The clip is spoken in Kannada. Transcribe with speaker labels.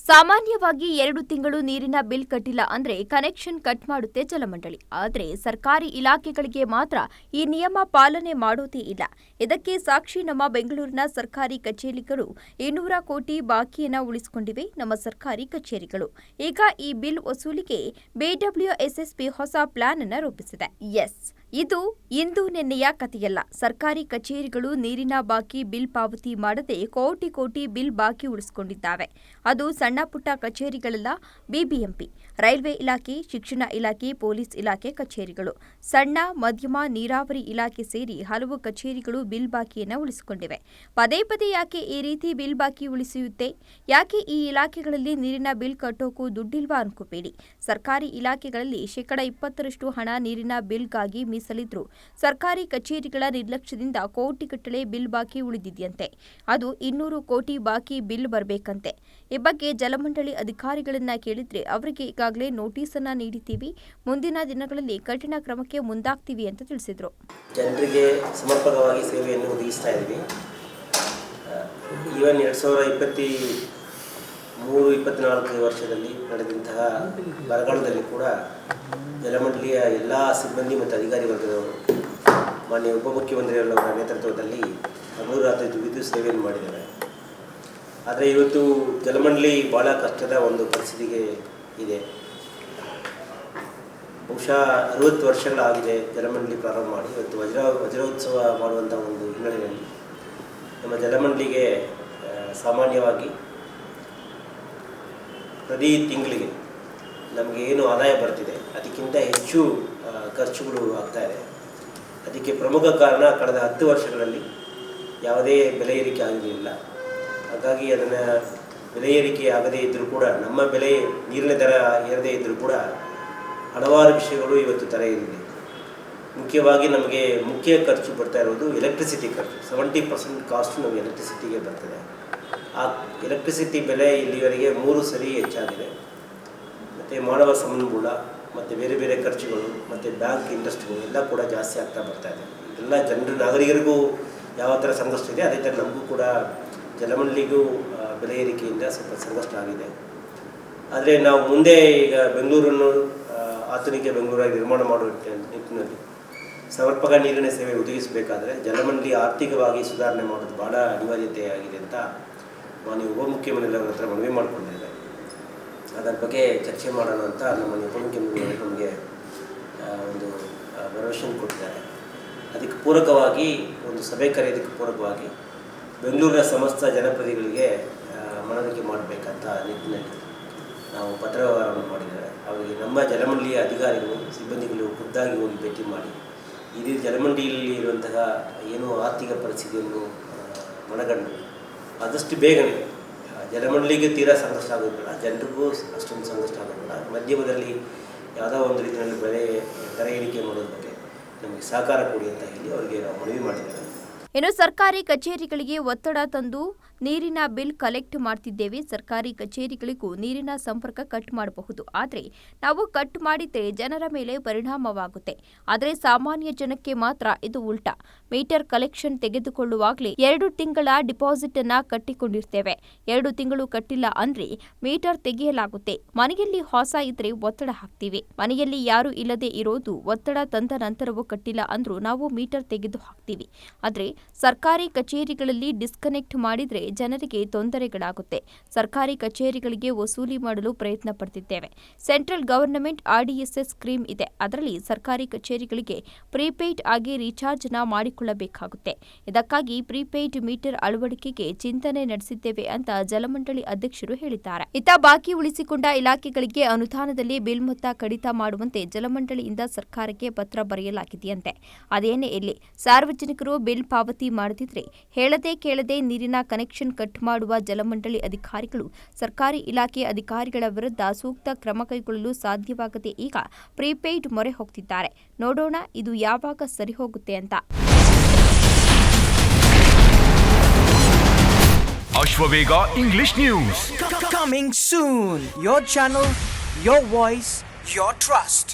Speaker 1: ಸಾಮಾನ್ಯವಾಗಿ 2 ತಿಂಗಳು ನೀರಿನ ಬಿಲ್ ಕಟ್ಟಿಲ್ಲ ಅಂದ್ರೆ ಕನೆಕ್ಷನ್ ಕಟ್ ಮಾಡುತ್ತೆ ಜಲಮಂಡಳಿ. ಆದರೆ ಸರ್ಕಾರಿ ಇಲಾಖೆಗಳಿಗೆ ಮಾತ್ರ ಈ ನಿಯಮ ಪಾಲನೆ ಮಾಡೋದೇ ಇಲ್ಲ. ಇದಕ್ಕೆ ಸಾಕ್ಷಿ ನಮ್ಮ ಬೆಂಗಳೂರಿನ ಸರ್ಕಾರಿ ಕಚೇರಿಗಳು 200 ಕೋಟಿ ಬಾಕಿಯನ್ನ ಉಳಿಸಿಕೊಂಡಿವೆ. ನಮ್ಮ ಸರ್ಕಾರಿ ಕಚೇರಿಗಳು ಈಗ ಈ ಬಿಲ್ ವಸೂಲಿಗೆ ಬಿಡಬ್ಲ್ಯೂಎಸ್ಎಸ್ಬಿ ಹೊಸ ಪ್ಲಾನ್ ಅನ್ನು ರೂಪಿಸಿದೆ. ಇದು ಇಂದು ನಿನ್ನೆಯ ಕಥೆಯಲ್ಲ. ಸರ್ಕಾರಿ ಕಚೇರಿಗಳು ನೀರಿನ ಬಾಕಿ ಬಿಲ್ ಪಾವತಿ ಮಾಡದೆ ಕೋಟಿ ಬಿಲ್ ಬಾಕಿ ಉಳಿಸಿಕೊಂಡಿದ್ದಾವೆ. ಅದು ಸಣ್ಣ ಪುಟ್ಟ ಕಚೇರಿಗಳಲ್ಲ. ಬಿಬಿಎಂಪಿ, ರೈಲ್ವೆ ಇಲಾಖೆ, ಶಿಕ್ಷಣ ಇಲಾಖೆ, ಪೊಲೀಸ್ ಇಲಾಖೆ ಕಚೇರಿಗಳು, ಸಣ್ಣ ಮಧ್ಯಮ ನೀರಾವರಿ ಇಲಾಖೆ ಸೇರಿ ಹಲವು ಕಚೇರಿಗಳು ಬಿಲ್ ಬಾಕಿಯನ್ನು ಉಳಿಸಿಕೊಂಡಿವೆ. ಪದೇ ಯಾಕೆ ಈ ರೀತಿ ಬಿಲ್ ಬಾಕಿ ಉಳಿಸುತ್ತೆ? ಯಾಕೆ ಈ ಇಲಾಖೆಗಳಲ್ಲಿ ನೀರಿನ ಬಿಲ್ ಕಟ್ಟೋಕು ದುಡ್ಡಿಲ್ವಾ ಅನ್ಕೋಬೇಡಿ. ಸರ್ಕಾರಿ ಇಲಾಖೆಗಳಲ್ಲಿ 20% ಹಣ ನೀರಿನ ಬಿಲ್ಗಾಗಿ ಮೀಸಲಿದ್ರು ಸರ್ಕಾರಿ ಕಚೇರಿಗಳ ನಿರ್ಲಕ್ಷ್ಯದಿಂದ ಕೋಟಿಗಟ್ಟಲೆ ಬಿಲ್ ಬಾಕಿ ಉಳಿದಿದೆಯಂತೆ. ಅದು 200 ಕೋಟಿ ಬಾಕಿ ಬಿಲ್ ಬರಬೇಕಂತೆ. ಈ ಬಗ್ಗೆ ಜಲಮಂಡಳಿ ಅಧಿಕಾರಿಗಳನ್ನ ಕೇಳಿದ್ರೆ ಅವರಿಗೆ ಈಗಾಗಲೇ ನೋಟಿಸ್ ಅನ್ನ ನೀಡಿದ್ದೀವಿ, ಮುಂದಿನ ದಿನಗಳಲ್ಲಿ ಕಠಿಣ ಕ್ರಮಕ್ಕೆ ಮುಂದಾಗ್ತೀವಿ ಅಂತ ತಿಳಿಸಿದ್ರು.
Speaker 2: ಜನರಿಗೆ ಸಮರ್ಪಕವಾಗಿ ಸೇವೆಯನ್ನು ಒದಗಿಸ್ತಾ ಇದ್ದೀವಿ. ಈವನ್ 2023-24 ವರ್ಷದಲ್ಲಿ ನಡೆದಂತಹ ಬರಗಾಲದಲ್ಲಿ ಕೂಡ ಜಲಮಂಡಳಿಯ ಎಲ್ಲ ಸಿಬ್ಬಂದಿ ಮತ್ತು ಅಧಿಕಾರಿ ವರ್ಗದವರು ಮಾನ್ಯ ಉಪಮುಖ್ಯಮಂತ್ರಿಯವರ ನೇತೃತ್ವದಲ್ಲಿ ಹಗಲು ರಾತ್ರಿ ದುಡಿದು ಸೇವೆಯನ್ನು ಮಾಡಿದ್ದಾರೆ. ಆದರೆ ಇವತ್ತು ಜಲಮಂಡಳಿ ಭಾಳ ಕಷ್ಟದ ಒಂದು ಪರಿಸ್ಥಿತಿಗೆ ಇದೆ. ಬಹುಶಃ 60 ವರ್ಷಗಳಾಗಿದೆ ಜಲಮಂಡಳಿ ಪ್ರಾರಂಭ ಮಾಡಿ. ಇವತ್ತು ವಜ್ರೋತ್ಸವ ಮಾಡುವಂಥ ಒಂದು ಹಿನ್ನೆಲೆಯಲ್ಲಿ ನಮ್ಮ ಜಲಮಂಡಳಿಗೆ ಸಾಮಾನ್ಯವಾಗಿ ಪ್ರತಿ ತಿಂಗಳಿಗೆ ನಮಗೆ ಏನು ಆದಾಯ ಬರ್ತಿದೆ ಅದಕ್ಕಿಂತ ಹೆಚ್ಚು ಖರ್ಚುಗಳು ಆಗ್ತಾಯಿದೆ. ಅದಕ್ಕೆ ಪ್ರಮುಖ ಕಾರಣ ಕಳೆದ 10 ವರ್ಷಗಳಲ್ಲಿ ಯಾವುದೇ ಬೆಲೆ ಏರಿಕೆ ಆಗಿರಲಿಲ್ಲ. ಹಾಗಾಗಿ ಅದನ್ನು ಬೆಲೆ ಏರಿಕೆ ಆಗದೇ ಇದ್ದರೂ ಕೂಡ, ನಮ್ಮ ಬೆಲೆ ನೀರಿನ ದರ ಏರದೇ ಇದ್ದರೂ ಕೂಡ ಹಲವಾರು ವಿಷಯಗಳು ಇವತ್ತು ತಲೆ ಏರಿದೆ. ಮುಖ್ಯವಾಗಿ ನಮಗೆ ಮುಖ್ಯ ಖರ್ಚು ಬರ್ತಾ ಇರೋದು ಎಲೆಕ್ಟ್ರಿಸಿಟಿ ಖರ್ಚು. 70% ಕಾಸ್ಟ್ ನಮಗೆ ಎಲೆಕ್ಟ್ರಿಸಿಟಿಗೆ ಬರ್ತದೆ. ಆ ಎಲೆಕ್ಟ್ರಿಸಿಟಿ ಬೆಲೆ ಇಲ್ಲಿವರೆಗೆ 3 ಸರಿ ಹೆಚ್ಚಾಗಿದೆ. ಮತ್ತು ಮಾನವ ಸಂಪನ್ಮೂಲ ಮತ್ತು ಬೇರೆ ಖರ್ಚುಗಳು ಮತ್ತು ಬ್ಯಾಂಕ್ ಇಂಟ್ರೆಸ್ಟ್ಗಳು ಎಲ್ಲ ಕೂಡ ಜಾಸ್ತಿ ಆಗ್ತಾ ಬರ್ತಾ ಇದೆ. ಎಲ್ಲ ಜನರು ನಾಗರಿಕರಿಗೂ ಯಾವ ಥರ ಸಂಕಷ್ಟ ಇದೆ ಅದೇ ಥರ ನಮಗೂ ಕೂಡ ಜಲಮಂಡಳಿಗೂ ಬೆಲೆ ಏರಿಕೆಯಿಂದ ಸ್ವಲ್ಪ ಸಂಕಷ್ಟ ಆಗಿದೆ. ಆದರೆ ನಾವು ಮುಂದೆ ಈಗ ಬೆಂಗಳೂರನ್ನು ಆಧುನಿಕ ಬೆಂಗಳೂರಾಗಿ ನಿರ್ಮಾಣ ಮಾಡುವ ನಿಟ್ಟಿನಲ್ಲಿ ಸಮರ್ಪಕ ನೀರಿನ ಸೇವೆ ಒದಗಿಸಬೇಕಾದ್ರೆ ಜಲಮಂಡಳಿ ಆರ್ಥಿಕವಾಗಿ ಸುಧಾರಣೆ ಮಾಡೋದು ಭಾಳ ಅನಿವಾರ್ಯತೆ ಆಗಿದೆ ಅಂತ ಮಾನ್ಯ ಉಪಮುಖ್ಯಮಂತ್ರಿಯವರ ಹತ್ರ ಮನವಿ ಮಾಡಿಕೊಂಡಿದ್ದೇವೆ. ಅದರ ಬಗ್ಗೆ ಚರ್ಚೆ ಮಾಡೋಣ ಅಂತ ನಮ್ಮ ಉಪಮುಖ್ಯಮಂತ್ರಿಗಳು ನಮಗೆ ಒಂದು ಭರವಸೆ ಕೊಟ್ಟಿದ್ದಾರೆ. ಅದಕ್ಕೆ ಪೂರಕವಾಗಿ ಒಂದು ಸಭೆ ಕರೆಯೋದಕ್ಕೆ ಪೂರಕವಾಗಿ ಬೆಂಗಳೂರಿನ ಸಮಸ್ತ ಜನಪ್ರತಿನಿಧಿಗಳಿಗೆ ಮನವರಿಕೆ ಮಾಡಬೇಕಂತ ನಿಟ್ಟಿನಲ್ಲಿ ನಾವು ಪತ್ರವ್ಯವಹಾರವನ್ನು ಮಾಡಿದ್ದಾರೆ. ಅವರಿಗೆ ನಮ್ಮ ಜಲಮಂಡಳಿಯ ಅಧಿಕಾರಿಗಳು, ಸಿಬ್ಬಂದಿಗಳು ಖುದ್ದಾಗಿ ಹೋಗಿ ಭೇಟಿ ಮಾಡಿ ಇಡೀ ಜಲಮಂಡಳಿಯಲ್ಲಿ ಇರುವಂತಹ ಏನು ಆರ್ಥಿಕ ಪರಿಸ್ಥಿತಿಯನ್ನು ಮನಗಂಡು ಆದಷ್ಟು ಬೇಗನೆ ಜಲಮಂಡಳಿಗೆ ತೀರಾ ಸಂಕಷ್ಟ ಆಗೋದಿಲ್ಲ, ಜನರಿಗೂ ಅಷ್ಟೊಂದು ಸಂಕಷ್ಟ ಆಗೋದಿಲ್ಲ, ಮಧ್ಯಮದಲ್ಲಿ ಯಾವುದೋ ಒಂದು ರೀತಿಯಲ್ಲಿ ಬೆಲೆ ದರ ಏರಿಕೆ ಮಾಡೋದ್ರ ಬಗ್ಗೆ ನಮಗೆ ಸಹಕಾರ ಕೊಡಿ ಅಂತ ಹೇಳಿ ಅವರಿಗೆ ನಾವು ಮನವಿ ಮಾಡಿದ್ದೇವೆ.
Speaker 1: ಇನ್ನು ಸರ್ಕಾರಿ ಕಚೇರಿಗಳಿಗೆ ಒತ್ತಡ ತಂದು ನೀರಿನ ಬಿಲ್ ಕಲೆಕ್ಟ್ ಮಾಡ್ತಿದ್ದೇವೆ. ಸರ್ಕಾರಿ ಕಚೇರಿಗಳಿಗೂ ನೀರಿನ ಸಂಪರ್ಕ ಕಟ್ ಮಾಡಬಹುದು. ಆದರೆ ನಾವು ಕಟ್ ಮಾಡಿದ್ರೆ ಜನರ ಮೇಲೆ ಪರಿಣಾಮವಾಗುತ್ತೆ. ಆದರೆ ಸಾಮಾನ್ಯ ಜನಕ್ಕೆ ಮಾತ್ರ ಇದು ಉಲ್ಟಾ. ಮೀಟರ್ ಕಲೆಕ್ಷನ್ ತೆಗೆದುಕೊಳ್ಳುವಾಗಲೇ 2 ತಿಂಗಳ ಡಿಪಾಸಿಟ್ ಅನ್ನ ಕಟ್ಟಿಕೊಂಡಿರ್ತೇವೆ. 2 ತಿಂಗಳು ಕಟ್ಟಿಲ್ಲ ಅಂದ್ರೆ ಮೀಟರ್ ತೆಗೆಯಲಾಗುತ್ತೆ. ಮನೆಯಲ್ಲಿ ಹೊಸ ಇದ್ರೆ ಒತ್ತಡ ಹಾಕ್ತೀವಿ. ಮನೆಯಲ್ಲಿ ಯಾರು ಇಲ್ಲದೆ ಇರೋದು ಒತ್ತಡ ತಂದ ನಂತರವೂ ಕಟ್ಟಿಲ್ಲ ಅಂದ್ರೂ ನಾವು ಮೀಟರ್ ತೆಗೆದು ಹಾಕ್ತೀವಿ. ಆದ್ರೆ ಸರ್ಕಾರಿ ಕಚೇರಿಗಳಲ್ಲಿ ಡಿಸ್ಕನೆಕ್ಟ್ ಮಾಡಿದ್ರೆ ಜನರಿಗೆ ತೊಂದರೆಗಳಾಗುತ್ತೆ. ಸರ್ಕಾರಿ ಕಚೇರಿಗಳಿಗೆ ವಸೂಲಿ ಮಾಡಲು ಪ್ರಯತ್ನ ಪಡ್ತಿದ್ದೇವೆ. ಸೆಂಟ್ರಲ್ ಗವರ್ನಮೆಂಟ್ ಆರ್ಡಿಎಸ್ಎಸ್ ಸ್ಕೀಮ್ ಇದೆ. ಅದರಲ್ಲಿ ಸರ್ಕಾರಿ ಕಚೇರಿಗಳಿಗೆ ಪ್ರೀಪೇಯ್ಡ್ ಆಗಿ ರೀಚಾರ್ಜ್ ಮಾಡಿಕೊಳ್ಳಬೇಕಾಗುತ್ತೆ. ಇದಕ್ಕಾಗಿ ಪ್ರೀಪೇಯ್ಡ್ ಮೀಟರ್ ಅಳವಡಿಕೆಗೆ ಚಿಂತನೆ ನಡೆಸಿದ್ದೇವೆ ಅಂತ ಜಲಮಂಡಳಿ ಅಧ್ಯಕ್ಷರು ಹೇಳಿದ್ದಾರೆ. ಇತ್ತ ಬಾಕಿ ಉಳಿಸಿಕೊಂಡ ಇಲಾಖೆಗಳಿಗೆ ಅನುದಾನದಲ್ಲಿ ಬಿಲ್ ಮೊತ್ತ ಕಡಿತ ಮಾಡುವಂತೆ ಜಲಮಂಡಳಿಯಿಂದ ಸರ್ಕಾರಕ್ಕೆ ಪತ್ರ ಬರೆಯಲಾಗಿದೆಯಂತೆ. ಅದೇನೇ ಇಲ್ಲಿ ಸಾರ್ವಜನಿಕರು ಬಿಲ್ ಪಾವತಿ ಮಾಡದಿದ್ರೆ ಹೇಳದೆ ಕೇಳದೆ ನೀರಿನ ಕನೆಕ್ಷನ್ ಕಟ್ ಮಾಡುವ ಜಲಮಂಡಳಿ ಅಧಿಕಾರಿಗಳು ಸರ್ಕಾರಿ ಇಲಾಖೆ ಅಧಿಕಾರಿಗಳ ವಿರುದ್ಧ ಸೂಕ್ತ ಕ್ರಮ ಕೈಗೊಳ್ಳಲು ಸಾಧ್ಯವಾಗದೆ ಈಗ ಪ್ರೀಪೇಯ್ಡ್ ಮೊರೆ ಹೋಗ್ತಿದ್ದಾರೆ. ನೋಡೋಣ ಇದು ಯಾವಾಗ ಸರಿ ಹೋಗುತ್ತೆ ಅಂತ.
Speaker 3: Ashwavega English news
Speaker 4: coming soon. Your channel, your voice, your trust.